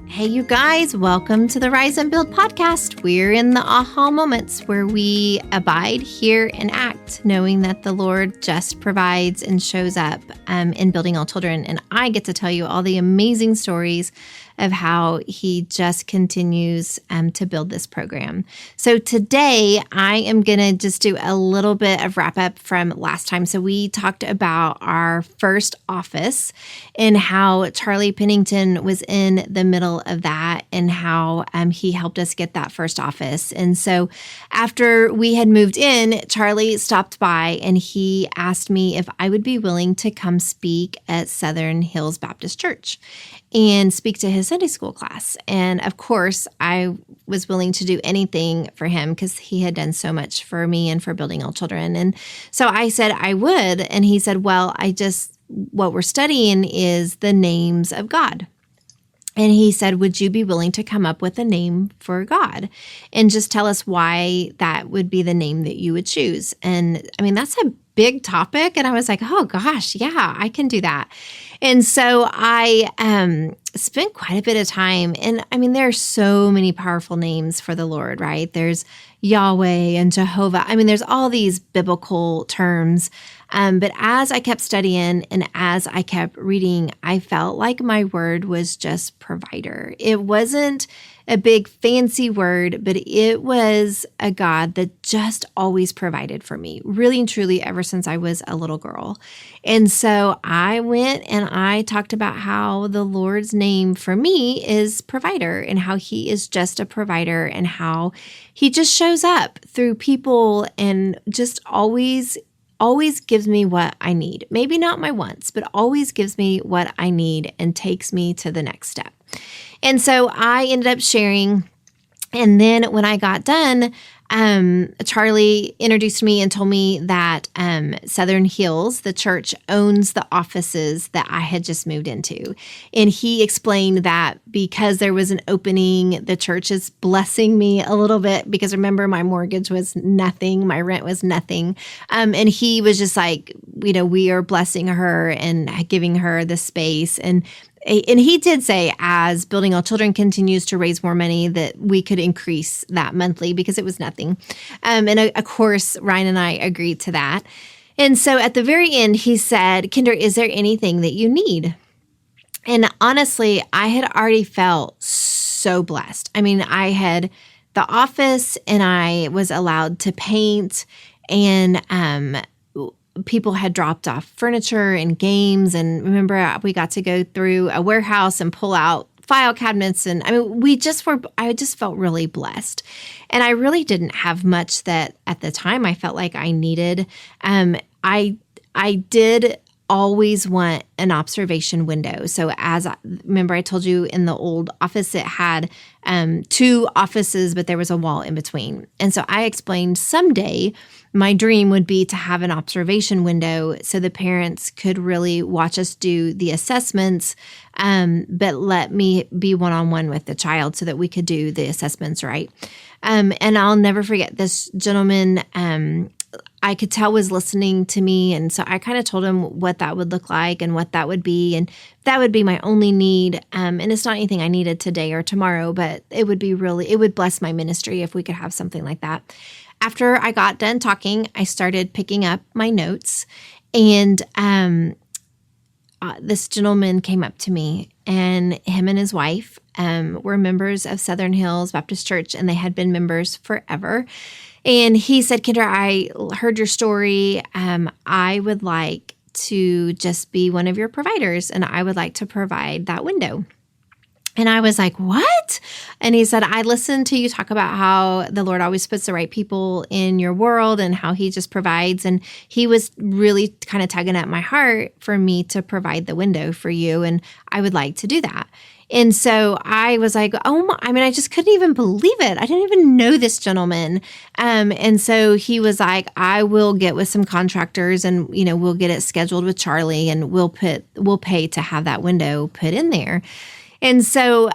Hey, you guys, welcome to the Rise and Build podcast. We're in the aha moments where we abide, hear, and act, knowing that the Lord just provides and shows up in building all children. And I get to tell you all the amazing stories of how he just continues to build this program. So today I am going to just do a little bit of wrap up from last time. So we talked about our first office and how Charlie Pennington was in the middle of that and how he helped us get that first office. And so after we had moved in, Charlie stopped by and he asked me if I would be willing to come speak at Southern Hills Baptist Church and speak to his Sunday school class. And of course, I was willing to do anything for him because he had done so much for me and for building all children. And so I said I would. And he said, well, what we're studying is the names of God. And he said, would you be willing to come up with a name for God and just tell us why that would be the name that you would choose? And I mean, that's a big topic. And I was like, oh gosh, yeah, I can do that. And so I spent quite a bit of time. And I mean, there are so many powerful names for the Lord, right? There's Yahweh and Jehovah. I mean, there's all these biblical terms. But as I kept studying and as I kept reading, I felt like my word was just provider. It wasn't a big fancy word, but it was a God that just always provided for me, really and truly, ever since I was a little girl. And so I went and I talked about how the Lord's name for me is provider and how he is just a provider and how he just shows up through people and just always gives me what I need. Maybe not my wants, but always gives me what I need and takes me to the next step. And so I ended up sharing. And then when I got done, Charlie introduced me and told me that Southern Hills, the church, owns the offices that I had just moved into. And he explained that because there was an opening, the church is blessing me a little bit because remember, my mortgage was nothing. My rent was nothing. And he was just like, we are blessing her and giving her the space. And he did say, as Building All Children continues to raise more money, that we could increase that monthly because it was nothing. And of course, Ryan and I agreed to that. And so at the very end, he said, Kendra, is there anything that you need? And honestly, I had already felt so blessed. I mean, I had the office and I was allowed to paint and people had dropped off furniture and games. And remember, we got to go through a warehouse and pull out file cabinets. And I mean, I just felt really blessed. And I really didn't have much that at the time I felt like I needed. I did always want an observation window. So remember I told you in the old office, it had 2 offices, but there was a wall in between. And so I explained someday my dream would be to have an observation window so the parents could really watch us do the assessments, but let me be one-on-one with the child so that we could do the assessments right. And I'll never forget this gentleman, I could tell was listening to me. And so I kind of told him what that would look like and what that would be. And that would be my only need. And it's not anything I needed today or tomorrow, but it would bless my ministry if we could have something like that. After I got done talking, I started picking up my notes. And this gentleman came up to me, and him and his wife were members of Southern Hills Baptist Church, and they had been members forever. And he said, Kendra, I heard your story. I would like to just be one of your providers, and I would like to provide that window. And I was like, what? And he said, I listened to you talk about how the Lord always puts the right people in your world and how he just provides. And he was really kind of tugging at my heart for me to provide the window for you. And I would like to do that. And so I was like, I just couldn't even believe it. I didn't even know this gentleman. And so he was like, I will get with some contractors and, we'll get it scheduled with Charlie and we'll pay to have that window put in there. And so,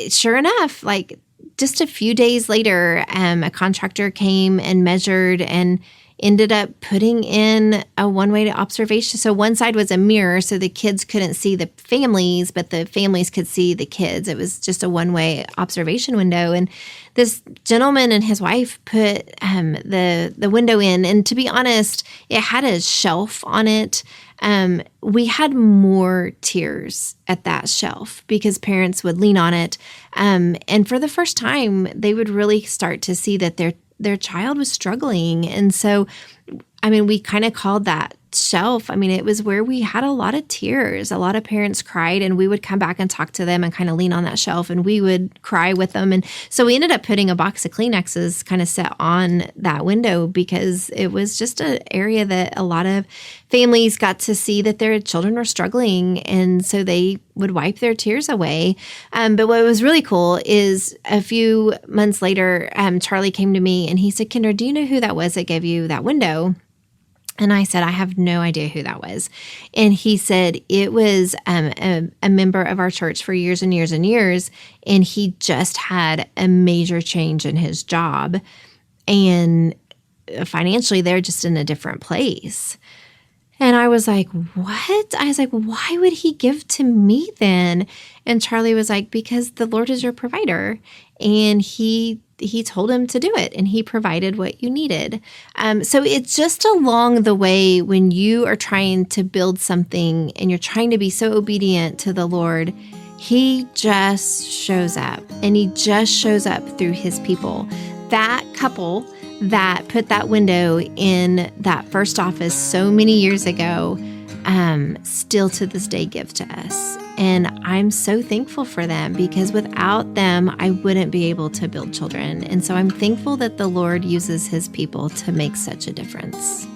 sure enough, like just a few days later, a contractor came and measured, and ended up putting in a one-way observation. So one side was a mirror, so the kids couldn't see the families, but the families could see the kids. It was just a one-way observation window. And this gentleman and his wife put the window in. And to be honest, it had a shelf on it. We had more tears at that shelf because parents would lean on it. And for the first time, they would really start to see that their child was struggling. And so, we kind of called that shelf. It was where we had a lot of tears. A lot of parents cried, and we would come back and talk to them and kind of lean on that shelf, and we would cry with them. And so we ended up putting a box of Kleenexes kind of set on that window because it was just an area that a lot of families got to see that their children were struggling, and so they would wipe their tears away. But what was really cool is a few months later, Charlie came to me and he said, "Kendra, do you know who that was that gave you that window?" And I said, "I have no idea who that was." And he said, "It was a member of our church for years and years and years, and he just had a major change in his job. And financially, they're just in a different place." And I was like, "What?" I was like, "Why would he give to me then?" And Charlie was like, "Because the Lord is your provider, and he told him to do it, and he provided what you needed." So it's just along the way when you are trying to build something and you're trying to be so obedient to the Lord, he just shows up, and he just shows up through his people. That couple that put that window in that first office so many years ago, still to this day give to us. And I'm so thankful for them because without them, I wouldn't be able to build children. And so I'm thankful that the Lord uses his people to make such a difference.